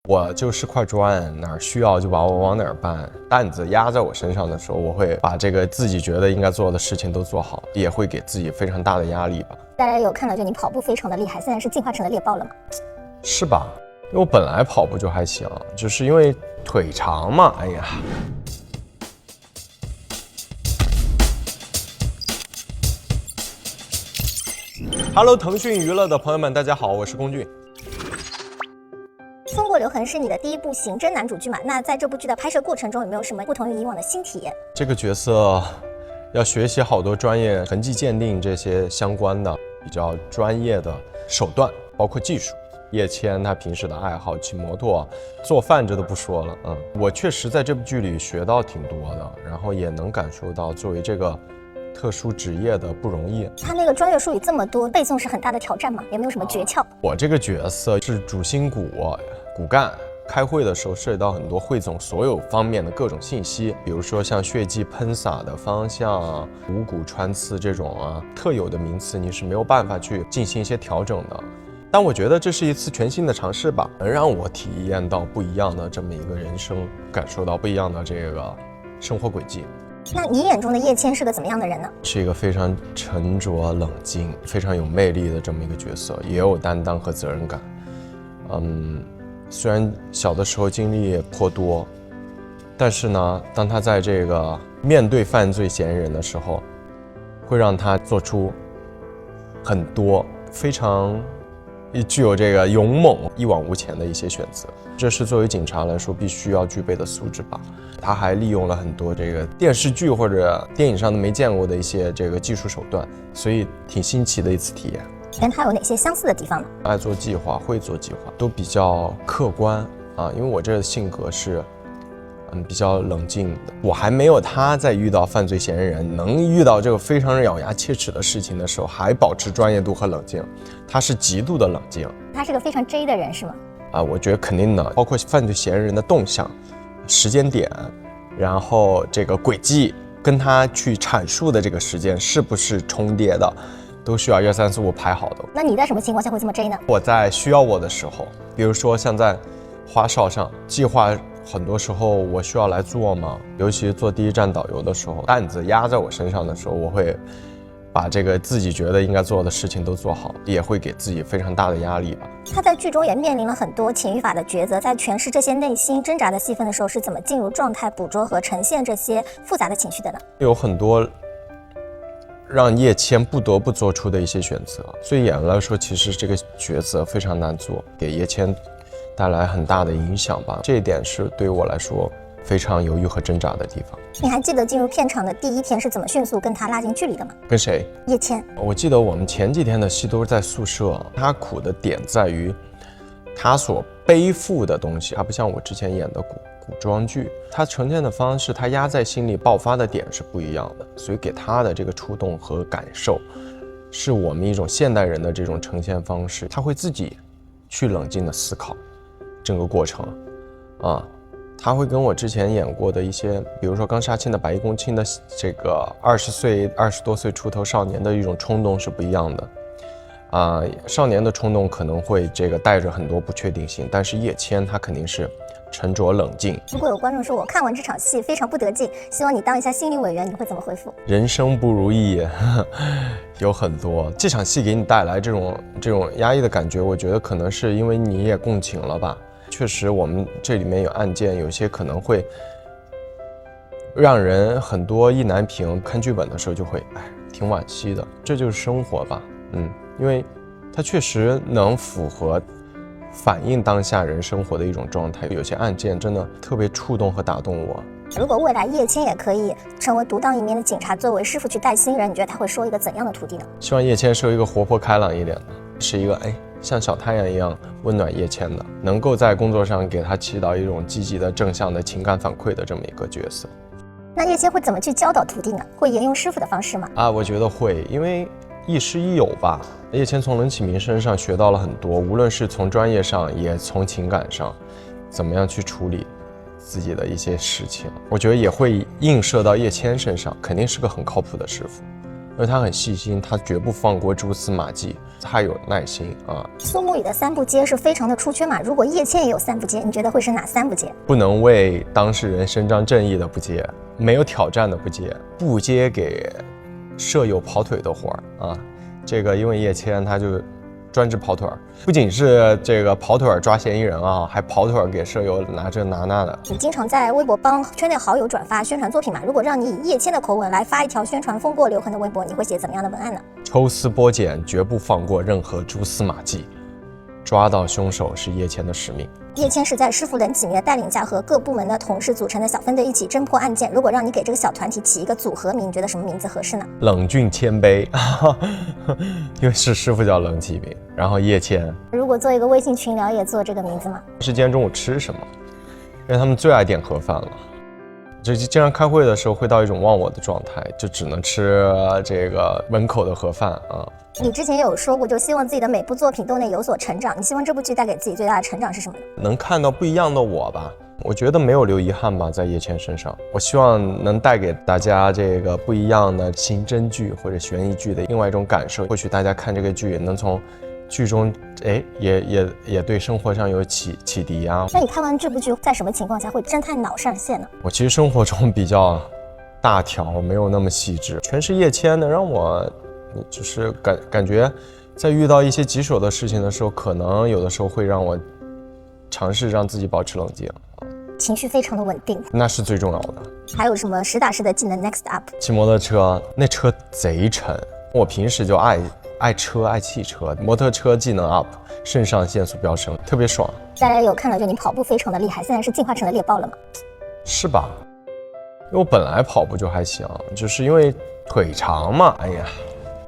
我就是块砖，哪儿需要就把我往哪儿搬。担子压在我身上的时候，我会把这个自己觉得应该做的事情都做好，也会给自己非常大的压力吧。大家有看到，就你跑步非常的厉害，现在是进化成了猎豹了吗？是吧？因为我本来跑步就还行，就是因为腿长嘛。哎呀。Hello， 腾讯娱乐的朋友们，大家好，我是龚俊。风过留痕是你的第一部刑侦男主剧嘛？那在这部剧的拍摄过程中，有没有什么不同于以往的新体验？这个角色要学习好多专业痕迹鉴定这些相关的比较专业的手段，包括技术。叶谦他平时的爱好，骑摩托、做饭这都不说了。我确实在这部剧里学到挺多的，然后也能感受到作为这个特殊职业的不容易。他那个专业术语这么多，背诵是很大的挑战吗？有没有什么诀窍？我这个角色是主心骨干，开会的时候涉及到很多汇总所有方面的各种信息，比如说像血迹喷洒的方向、五骨穿刺这种特有的名词，你是没有办法去进行一些调整的。但我觉得这是一次全新的尝试吧，能让我体验到不一样的这么一个人生，感受到不一样的这个生活轨迹。那你眼中的叶谦是个怎么样的人呢？是一个非常沉着冷静、非常有魅力的这么一个角色，也有担当和责任感。虽然小的时候经历也颇多，但是呢，当他在这个面对犯罪嫌疑人的时候，会让他做出很多非常具有这个勇猛、一往无前的一些选择，这是作为警察来说必须要具备的素质吧。他还利用了很多这个电视剧或者电影上都没见过的一些这个技术手段，所以挺新奇的一次体验。跟他有哪些相似的地方呢？爱做计划，会做计划，都比较客观因为我这个性格是比较冷静的，我还没有他在遇到犯罪嫌疑人能遇到这个非常咬牙切齿的事情的时候还保持专业度和冷静，他是极度的冷静。他是个非常 J 的人是吗？我觉得肯定的，包括犯罪嫌疑人的动向、时间点，然后这个轨迹跟他去阐述的这个时间是不是重叠的，都需要1、2、3、4、5排好的。那你在什么情况下会这么 J 呢？我在需要我的时候，比如说像在花哨上计划，很多时候我需要来做嘛，尤其是做第一站导游的时候，担子压在我身上的时候，我会把这个自己觉得应该做的事情都做好，也会给自己非常大的压力吧。他在剧中也面临了很多情与法的抉择，在诠释这些内心挣扎的戏份的时候，是怎么进入状态、捕捉和呈现这些复杂的情绪的呢？有很多让叶谦不得不做出的一些选择，对演员来说，其实这个抉择非常难做，给叶谦带来很大的影响吧。这一点是对我来说非常犹豫和挣扎的地方。你还记得进入片场的第一天是怎么迅速跟他拉近距离的吗？跟谁？叶谦。我记得我们前几天的戏都是在宿舍，他苦的点在于他所背负的东西，他不像我之前演的古装剧，他呈现的方式，他压在心里爆发的点是不一样的，所以给他的这个触动和感受，是我们一种现代人的这种呈现方式，他会自己去冷静的思考整个过程他会跟我之前演过的一些，比如说刚杀青的白衣公卿的这个20多岁出头少年的一种冲动是不一样的少年的冲动可能会这个带着很多不确定性，但是叶谦他肯定是沉着冷静。如果有观众说我看完这场戏非常不得劲，希望你当一下心理委员，你会怎么回复？人生不如意有很多，这场戏给你带来这种压抑的感觉，我觉得可能是因为你也共情了吧。确实我们这里面有案件，有些可能会让人很多意难平，看剧本的时候就会挺惋惜的，这就是生活吧。因为它确实能符合反映当下人生活的一种状态，有些案件真的特别触动和打动我。如果未来叶谦也可以成为独当一面的警察，作为师傅去带新人，你觉得他会收一个怎样的徒弟呢？希望叶谦收一个活泼开朗一点的，是一个像小太阳一样温暖叶谦的，能够在工作上给他起到一种积极的正向的情感反馈的这么一个角色。那叶谦会怎么去教导徒弟呢？会沿用师傅的方式吗？我觉得会，因为亦师亦友吧。叶谦从任启明身上学到了很多，无论是从专业上也从情感上，怎么样去处理自己的一些事情，我觉得也会映射到叶谦身上，肯定是个很靠谱的师傅。为他很细心，他绝不放过蛛丝马迹，他有耐心啊。苏沐雨的3不接是非常的出圈嘛？如果叶倩也有3不接，你觉得会是哪3不接？不能为当事人伸张正义的不接，没有挑战的不接，不接给舍友跑腿的活儿啊。这个因为叶倩她就专治跑腿儿，不仅是这个跑腿儿抓嫌疑人啊，还跑腿儿给舍友拿这拿那的。你经常在微博帮圈内好友转发宣传作品嘛？如果让你以叶倩的口吻来发一条宣传风过留痕的微博，你会写怎么样的文案呢？抽丝剥茧，绝不放过任何蛛丝马迹，抓到凶手是叶倩的使命。叶倩是在师傅冷启明的带领下和各部门的同事组成的小分队一起侦破案件。如果让你给这个小团体起一个组合名，你觉得什么名字合适呢？冷峻谦卑，因为是师傅叫冷启明，然后叶倩。如果做一个微信群聊，也做这个名字吗？是今天中午吃什么？因为他们最爱点盒饭了。就经常开会的时候会到一种忘我的状态，就只能吃这个门口的盒饭啊。你之前也有说过，就希望自己的每部作品都能有所成长。你希望这部剧带给自己最大的成长是什么呢？能看到不一样的我吧。我觉得没有留遗憾吧，在叶倩身上。我希望能带给大家这个不一样的刑侦剧或者悬疑剧的另外一种感受。或许大家看这个剧能从剧中也对生活上有启迪啊。那你看完这部剧，在什么情况下会侦探脑上线呢？我其实生活中比较大条，没有那么细致。全是叶倩的，让我就是感觉在遇到一些棘手的事情的时候，可能有的时候会让我尝试让自己保持冷静，情绪非常的稳定，那是最重要的。还有什么实打实的技能 next up？ 骑摩托车，那车贼沉，我平时就爱汽车，摩托车技能 up， 肾上腺素飙升，特别爽。大家有看到，就你跑步非常的厉害，现在是进化成了猎豹了吗？是吧？因为我本来跑步就还行，就是因为腿长嘛，哎呀，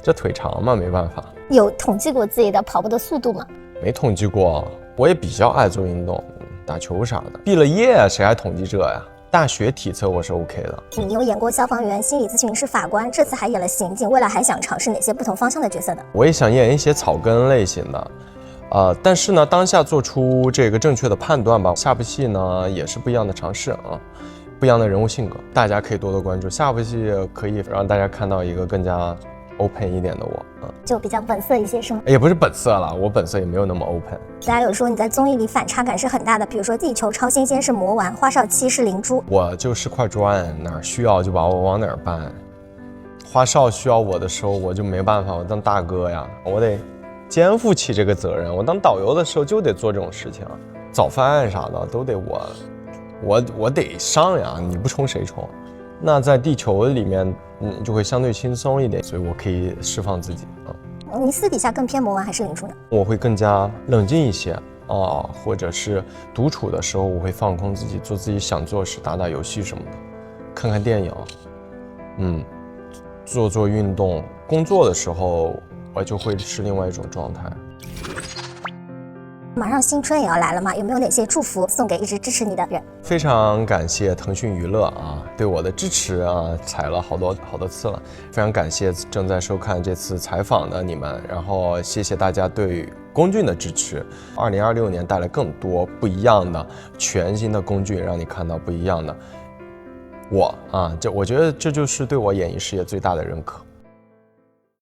这腿长嘛，没办法。有统计过自己的跑步的速度吗？没统计过，我也比较爱做运动，打球啥的。毕了业谁还统计这呀？大学体测我是 OK 的。你有演过消防员、心理咨询师、法官，这次还演了刑警，未来还想尝试哪些不同方向的角色呢？我也想演一些草根类型的，但是呢，当下做出这个正确的判断吧。下部戏呢也是不一样的尝试啊，不一样的人物性格，大家可以多多关注。下部戏可以让大家看到一个更加 open 一点的我，就比较本色一些是吗？也不是本色了，我本色也没有那么 open。大家有说你在综艺里反差感是很大的，比如说地球超新鲜是魔丸，花少期是灵珠。我就是块砖，哪儿需要就把我往哪儿搬。花少需要我的时候，我就没办法，我当大哥呀，我得肩负起这个责任。我当导游的时候就得做这种事情，早饭啥的都得我得上呀，你不冲谁冲？那在地球里面，就会相对轻松一点，所以我可以释放自己啊。你私底下更偏魔丸还是灵珠呢？我会更加冷静一些啊，或者是独处的时候，我会放空自己，做自己想做的事，打打游戏什么的，看看电影，做运动。工作的时候，我就会是另外一种状态。马上新春也要来了嘛，有没有哪些祝福送给一直支持你的人？非常感谢腾讯娱乐啊对我的支持啊，踩了好多次了，非常感谢正在收看这次采访的你们，然后谢谢大家对龚俊的支持。2026年带来更多不一样的全新的龚俊，让你看到不一样的我啊，我觉得这就是对我演艺事业最大的认可。